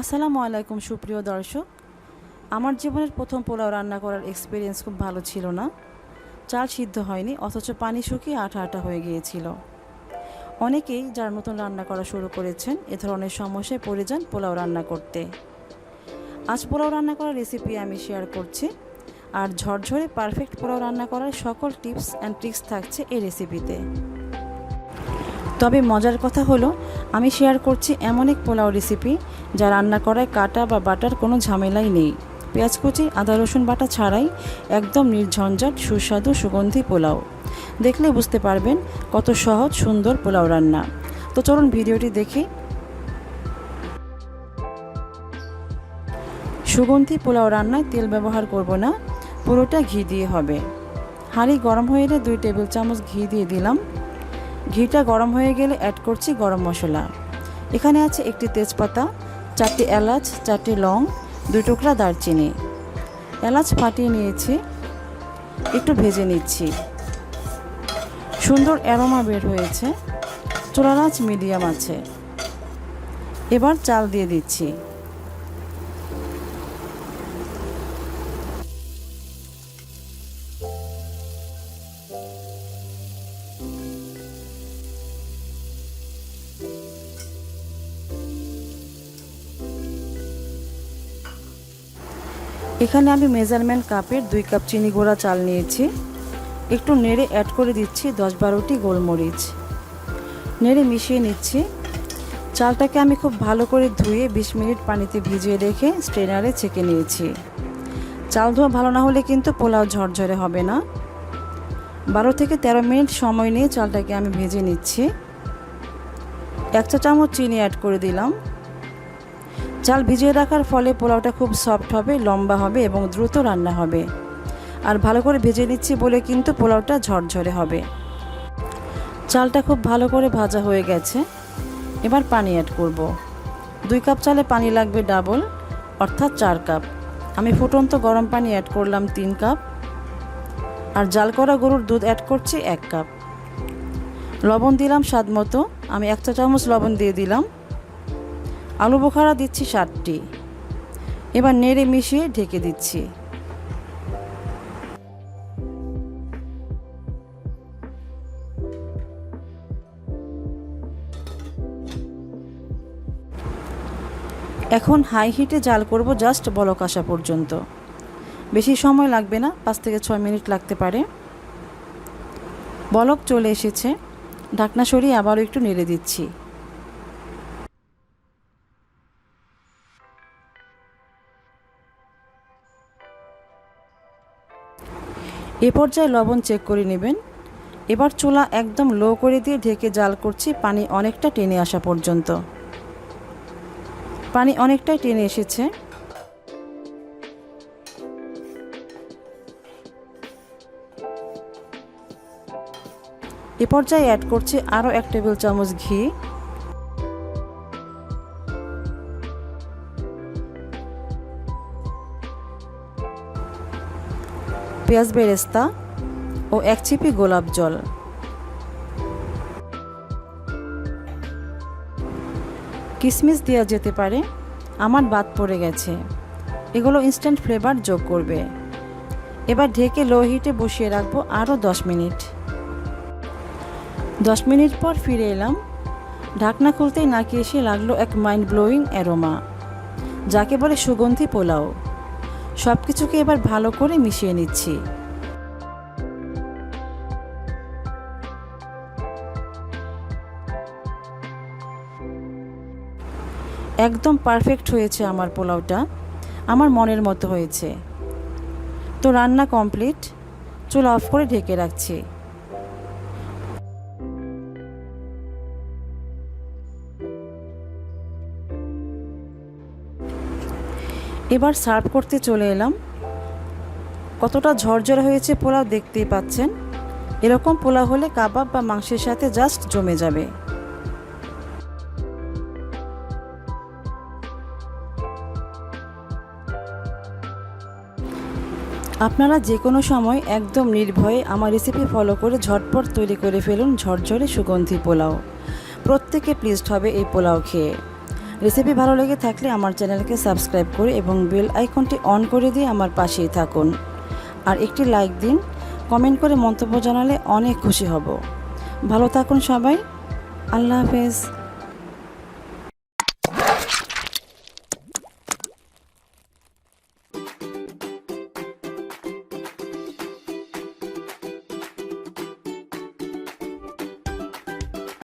আসসালামু আলাইকুম সুপ্রিয় দর্শক। আমার জীবনের প্রথম পোলাও রান্না করার এক্সপিরিয়েন্স খুব ভালো ছিল না। চাল সিদ্ধ হয়নি, অথচ পানি শুকিয়ে আঠা আঠা হয়ে গিয়েছিল। অনেকেই যারা নতুন রান্না করা শুরু করেছেন এ ধরনের সমস্যায় পড়ে যান পোলাও রান্না করতে। আজ পোলাও রান্না করার রেসিপি আমি শেয়ার করছি, আর ঝরঝরে পারফেক্ট পোলাও রান্না করার সকল টিপস অ্যান্ড ট্রিক্স থাকছে এই রেসিপিতে। তবে মজার কথা হলো, আমি শেয়ার করছি এমন এক পোলাও রেসিপি যা রান্না করায় কাটা বা বাটার কোনো ঝামেলাই নেই। পেঁয়াজ কুচি, আদা রসুন বাটা ছাড়াই একদম নির্ঝঞ্ঝাট সুস্বাদু সুগন্ধি পোলাও। দেখলে বুঝতে পারবেন কত সহজ সুন্দর পোলাও রান্না। তো চলুন ভিডিওটি দেখি। সুগন্ধি পোলাও রান্নায় তেল ব্যবহার করব না, পুরোটা ঘি দিয়ে হবে। হাঁড়ি গরম হয়ে এলে 2 টেবিল চামচ ঘি দিয়ে দিলাম। ঘিটা গরম হয়ে গেলে অ্যাড করছি গরম মশলা। এখানে আছে 1টি তেজপাতা, 4টি এলাচ, 4টি লং, 2 টুকরা দারচিনি। এলাচ ফাটিয়ে নিয়েছি, একটু ভেজে নিচ্ছি। সুন্দর অ্যারোমা বের হয়েছে। চুলার আঁচ মিডিয়াম আছে। এবার চাল দিয়ে দিচ্ছি। এখানে আমি মেজারমেন্ট কাপের 2 কাপ চিনি গুঁড়া চাল নিয়েছি। একটু নেড়ে অ্যাড করে দিচ্ছি 10-12টি গোলমরিচ। নেড়ে মিশিয়ে নিচ্ছি। চালটাকে আমি খুব ভালো করে ধুয়ে 20 মিনিট পানিতে ভিজিয়ে রেখে স্ট্রেনারে ছেঁকে নিয়েছি। চাল ধোয়া ভালো না হলে কিন্তু পোলাও ঝরঝরে হবে না। 12 থেকে 13 মিনিট সময় নিয়ে চালটাকে আমি ভেজে নিচ্ছি। 1 চা চামচ চিনি অ্যাড করে দিলাম। চাল ভিজিয়ে রাখার ফলে পোলাওটা খুব সফট হবে, লম্বা হবে এবং দ্রুত রান্না হবে। আর ভালো করে ভেজে নিচ্ছি বলে কিন্তু পোলাওটা ঝরঝরে হবে। চালটা খুব ভালো করে ভাজা হয়ে গেছে। এবার পানি অ্যাড করব। 2 কাপ চালে পানি লাগবে ডাবল, অর্থাৎ 4 কাপ। আমি ফুটন্ত গরম পানি অ্যাড করলাম 3 কাপ। আর জাল করা গরুর দুধ অ্যাড করছি 1 কাপ। লবণ দিলাম স্বাদ মতো, আমি 1 চা চামচ লবণ দিয়ে দিলাম। আলু বোখারা দিচ্ছি 7টি। এবার নেড়ে মিশিয়ে ঢেকে দিচ্ছি। এখন হাই হিটে জাল করব জাস্ট বলক আসা পর্যন্ত। বেশি সময় লাগবে না, 5 থেকে 6 মিনিট লাগতে পারে। বলক চলে এসেছে। ঢাকনা সরিয়ে আবারও একটু নেড়ে দিচ্ছি। এ পর্যায়ে লবণ চেক করে নেবেন। এবার চুলা একদম লো করে দিয়ে ঢেকে জাল করছি পানি অনেকটা টেনে আসা পর্যন্ত। পানি অনেকটাই টেনে এসেছে। এ পর্যায়ে অ্যাড করছি আরও 1 টেবিল চামচ ঘি। পেঁয়াজ বেরেস্তা ও 1 চিপি গোলাপ জল। কিশমিশ দেওয়া যেতে পারে, আমার বাদ পড়ে গেছে। এগুলো ইনস্ট্যান্ট ফ্লেভার যোগ করবে। এবার ঢেকে লো হিটে বসিয়ে রাখবো আরও 10 মিনিট। 10 মিনিট পর ফিরে এলাম। ঢাকনা খুলতেই নাকি এসে লাগলো এক মাইন্ড ব্লোয়িং অ্যারোমা, যাকে বলে সুগন্ধি পোলাও। সব কিছুকে এবার ভালো করে মিশিয়ে নিচ্ছি। একদম পারফেক্ট হয়েছে আমার পোলাওটা, আমার মনের মতো হয়েছে। তো রান্না কমপ্লিট। চুলা অফ করে ঢেকে রাখছি। এবার সার্ভ করতে চলে এলাম। কতটা ঝরঝরে হয়েছে পোলাও দেখতেই পাচ্ছেন। এরকম পোলাও হলে কাবাব বা মাংসের সাথে জাস্ট জমে যাবে। আপনারা যে কোনো সময় একদম নির্ভয়ে আমার রেসিপি ফলো করে ঝটপট তৈরি করে ফেলুন ঝরঝরে সুগন্ধি পোলাও। প্রত্যেকে প্লিজড হবে এই পোলাও খেয়ে। রেসিপি ভালো লেগে থাকলে আমার চ্যানেলকে সাবস্ক্রাইব করে এবং বেল আইকনটি অন করে দিয়ে আমার পাশেই থাকুন। আর একটি লাইক দিন, কমেন্ট করে মন্তব্য জানালে অনেক খুশি হব। ভালো থাকুন সবাই। আল্লাহ হাফেজ।